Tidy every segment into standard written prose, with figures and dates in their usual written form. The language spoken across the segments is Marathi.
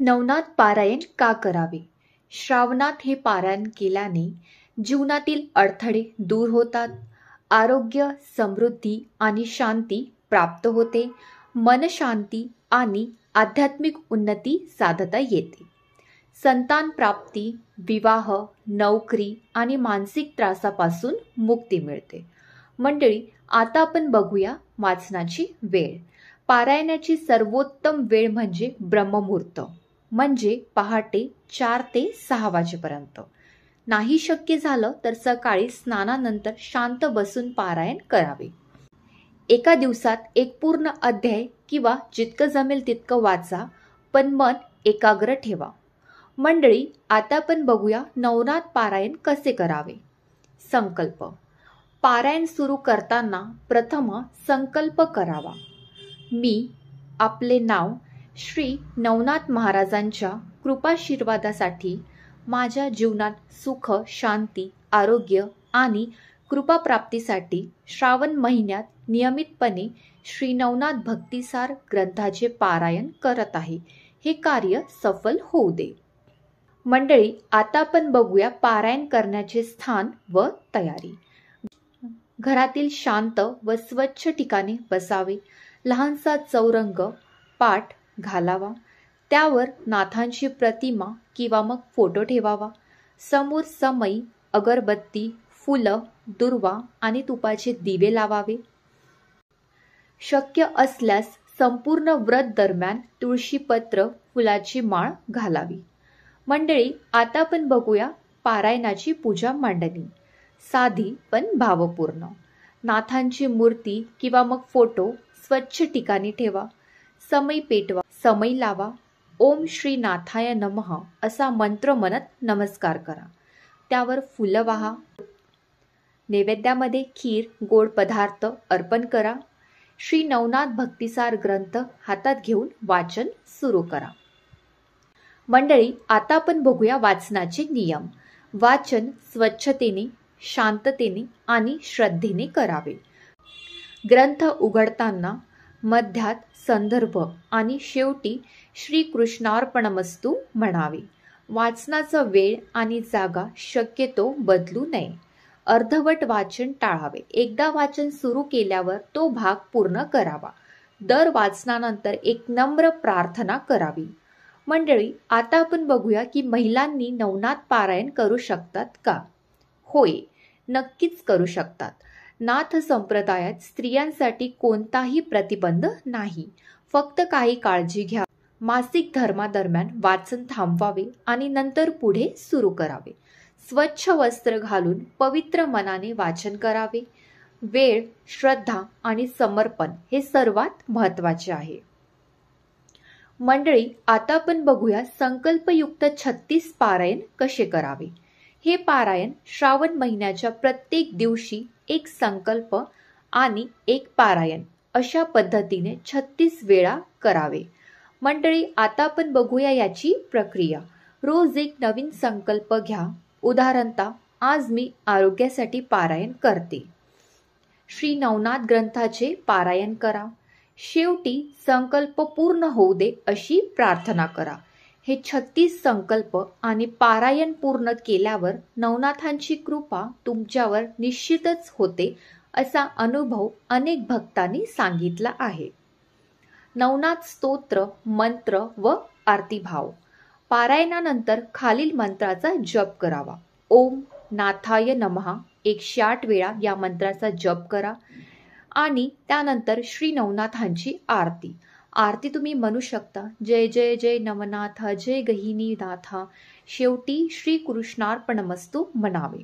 नवनाथ पारायण का करावे? श्रावणात हे पारायण केल्याने जीवनातील अडथळे दूर होतात, आरोग्य, समृद्धी आणि शांती प्राप्त होते, मनशांती आणि आध्यात्मिक उन्नती साधता येते. संतान प्राप्ती, विवाह, नोकरी आणि मानसिक त्रासापासून मुक्ती मिळते. मंडळी, आता आपण बघूया वाचनाची वेळ. पारायणाची सर्वोत्तम वेळ म्हणजे ब्रह्ममुहूर्त, म्हणजे पहाटे 4 ते 6 वाजेपर्यंत. नाही शक्य झालं तर सकाळी स्नानानंतर शांत बसून पारायण करावे. एका दिवसात एक पूर्ण अध्याय किंवा जितकं जमेल तितकं वाचा, पण मन एकाग्र ठेवा. मंडळी, आता आपण बघूया नवनाथ पारायण कसे करावे. संकल्प. पारायण सुरू करताना प्रथम संकल्प करावा. मी आपले नाव श्री नवनाथ महाराजांच्या कृपाशीर्वादासाठी, माझ्या जीवनात सुख, शांती, आरोग्य आणि कृपाप्राप्तीसाठी श्रावण महिन्यात नियमितपणे श्री नवनाथ भक्तिसार ग्रंथाचे पारायण करत आहे. हे कार्य सफल होऊ दे. मंडळी, आता आपण बघूया पारायण करण्याचे स्थान व तयारी. घरातील शांत व स्वच्छ ठिकाणी बसावे. लहानसा चौरंग पाट घालावा. त्यावर नाथांची प्रतिमा किंवा मग फोटो ठेवावा. समोर समई, अगरबत्ती, फुलं, दुर्वा आणि तुपाचे दिवे लावावे. शक्य असल्यास संपूर्ण व्रत दरम्यान तुळशीपत्र, फुलाची माळ घालावी. मंडळी, आता आपण बघूया पारायणाची पूजा मांडणी. साधी पण भावपूर्ण. नाथांची मूर्ती किंवा मग फोटो स्वच्छ ठिकाणी ठेवा. समई पेटवा, समई लावा. ओम श्री नाथाय नमः असा मंत्र म्हणत नमस्कार करा. त्यावर फुलं वाहा. नैवेद्यामध्ये खीर, गोड पदार्थ अर्पण करा. श्री नवनाथ भक्तिसार ग्रंथ हातात घेऊन वाचन सुरू करा. मंडळी, आता आपण बघूया वाचनाचे नियम. वाचन स्वच्छतेने, शांततेने आणि श्रद्धेने करावे. ग्रंथ उघडताना मध्यात संदर्भ आणि शेवटी श्री कृष्णार्पणमस्तु म्हणावे. वाचनाचा वेळ आणि जागा शक्यतो बदलू नये. अर्धवट वाचन टाळावे. एकदा वाचन सुरू केल्यावर तो भाग पूर्ण करावा. दर वाचनानंतर एक नम्र प्रार्थना करावी. मंडळी, आता आपण बघूया की महिलांनी नवनाथ पारायण करू शकतात का? होय, नक्कीच करू शकतात. नाथ संप्रदायात स्त्रियांसाठी कोणताही प्रतिबंध नाही. फक्त काही काळजी घ्या. मासिक धर्मादरम्यान वाचन थांबवावे आणि नंतर पुढे सुरू करावे. स्वच्छ वस्त्र घालून पवित्र मनाने वाचन करावे. वेळ, श्रद्धा आणि समर्पण हे सर्वात महत्त्वाचे आहे. मंडळी, आता आपण बघूया संकल्पयुक्त 36 पारायण कसे करावे. हे पारायण श्रावण महिन्याच्या प्रत्येक दिवशी एक संकल्प आणि एक पारायण अशा पद्धतीने 36 वेळा करावे. मंडळी, आता आपण बघूया याची प्रक्रिया. रोज एक नवीन संकल्प घ्या. उदाहरणतः आज मी आरोग्यासाठी पारायण करते. श्री नवनाथ ग्रंथाचे पारायण करा. शेवटी संकल्प पूर्ण होऊ दे अशी प्रार्थना करा. हे 36 संकल्प आणि पारायण पूर्ण केल्यावर नवनाथांची कृपा तुमच्यावर निश्चितच होते असा अनुभव अनेक भक्तांनी सांगितला आहे. नवनाथ स्तोत्र, मंत्र व आरतीभाव. पारायणानंतर खालील मंत्राचा जप करावा. ओम नाथाय नमः 108 वेळा या मंत्राचा जप करा आणि त्यानंतर श्री नवनाथांची आरती. आरती तुम्ही म्हणू शकता. जय जय जय नवनाथ, जय गहिनी नाथा. शेवटी श्री कृष्णार्पणमस्तु म्हणावे.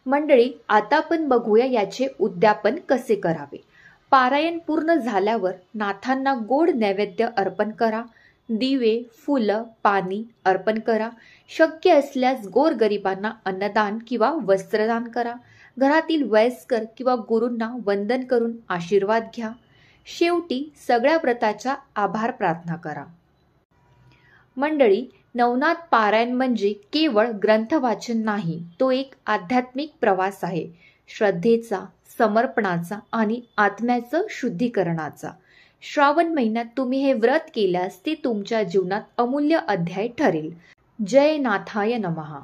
मंडळी, आता आपण बघूया याचे उद्यापन कसे करावे. पारायण पूर्ण झाल्यावर नाथांना गोड नैवेद्य अर्पण करा. दिवे, फुलं, पाणी अर्पण करा. शक्य असल्यास गोरगरिबांना अन्नदान किंवा वस्त्रदान करा. घरातील वयस्कर किंवा गुरूंना वंदन करून आशीर्वाद घ्या. शेवटी सगळ्या व्रताचा आभार प्रार्थना करा. मंडळी, नवनाथ पारायण म्हणजे केवळ ग्रंथ वाचन नाही, तो एक आध्यात्मिक प्रवास आहे. श्रद्धेचा, समर्पणाचा आणि आत्म्याचं शुद्धीकरणाचा. श्रावण महिन्यात तुम्ही हे व्रत केल्यास ते तुमच्या जीवनात अमूल्य अध्याय ठरेल. जय नाथाय नमः.